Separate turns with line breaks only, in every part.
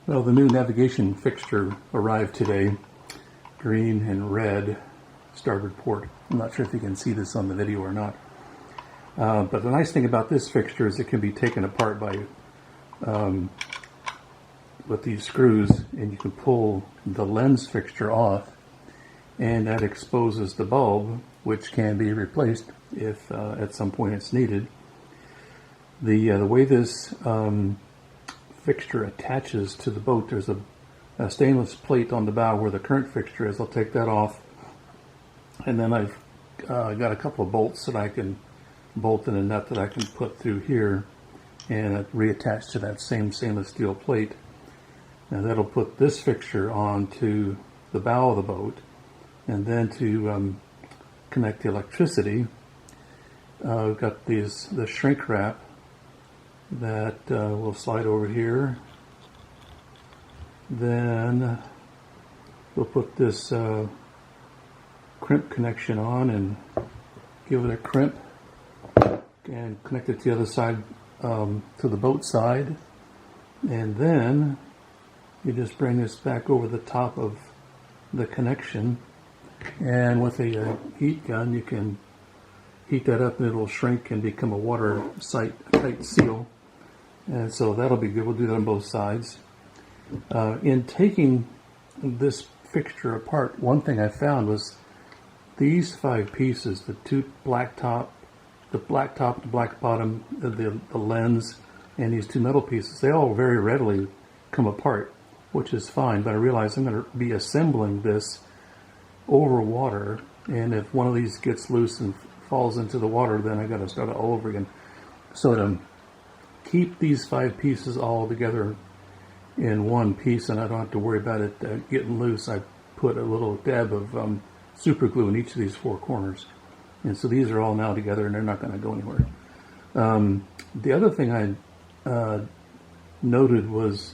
Well, the new navigation fixture arrived today, green and red, starboard port. I'm not sure if you can see this on the video or not. But the nice thing about this fixture is it can be taken apart by with these screws, and you can pull the lens fixture off, and that exposes the bulb, which can be replaced if at some point it's needed. The way this fixture attaches to the boat, there's a stainless plate on the bow where the current fixture is. I'll take that off, and then I've got a couple of bolts that I can bolt in a nut that I can put through here and reattach to that same stainless steel plate. Now that'll put this fixture onto the bow of the boat, and then to connect the electricity, we've got the shrink wrap that will slide over here. Then we'll put this crimp connection on and give it a crimp and connect it to the other side, to the boat side, and then you just bring this back over the top of the connection, and with a heat gun you can heat that up and it'll shrink and become a watertight seal. And so that'll be good. We'll do that on both sides. In taking this fixture apart, one thing I found was these 5 pieces, the two black top, the black bottom, the lens, and these 2 metal pieces, they all very readily come apart, which is fine. But I realized I'm going to be assembling this over water, and if one of these gets loose and falls into the water, then I got to start it all over again. So to keep these 5 pieces all together in one piece, and I don't have to worry about it getting loose, I put a little dab of super glue in each of these 4 corners, and so these are all now together and they're not going to go anywhere. The other thing I noted was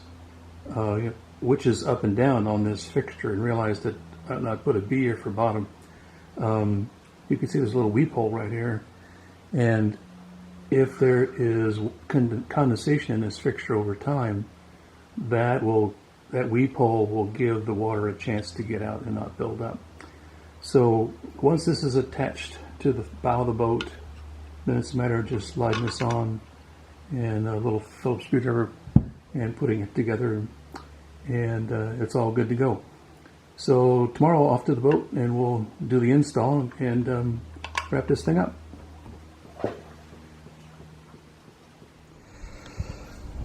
which is up and down on this fixture, and realized that I put a B here for bottom. You can see there's a little weep hole right here, and if there is condensation in this fixture over time, that weep hole will give the water a chance to get out and not build up. So once this is attached to the bow of the boat, then it's a matter of just sliding this on and a little Phillips screwdriver and putting it together, and it's all good to go. So tomorrow off to the boat and we'll do the install and wrap this thing up.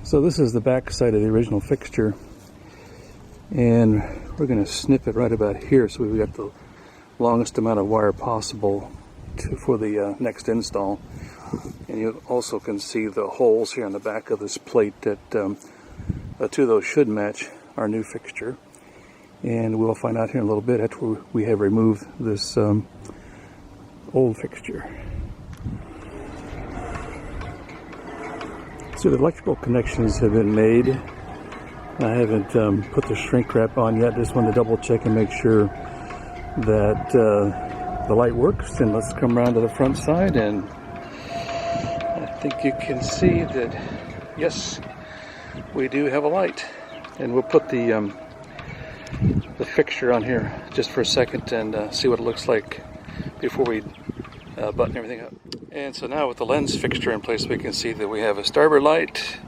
So this is the back side of the original fixture, and we're going to snip it right about here so we've got the longest amount of wire possible for the next install. And you also can see the holes here on the back of this plate that 2 of those should match our new fixture, and we'll find out here in a little bit after we have removed this old fixture. So the electrical connections have been made. I haven't put the shrink wrap on yet. Just want to double check and make sure that the light works. And let's come around to the front side, and I think you can see that yes, we do have a light. And we'll put the fixture on here just for a second and see what it looks like before we button everything up. And so now with the lens fixture in place, we can see that we have a starboard light.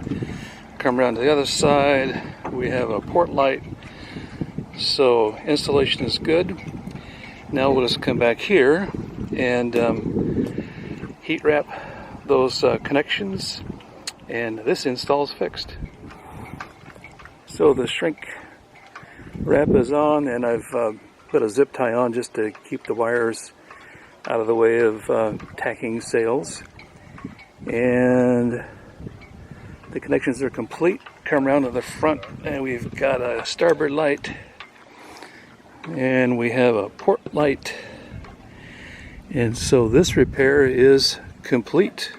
Come around to the other side, we have a port light. So installation is good. Now we'll just come back here and heat wrap those connections, and this install is fixed. So the shrink wrap is on, and I've put a zip tie on just to keep the wires out of the way of tacking sails. And the connections are complete. Come around to the front, and we've got a starboard light, and we have a port light, and so this repair is complete.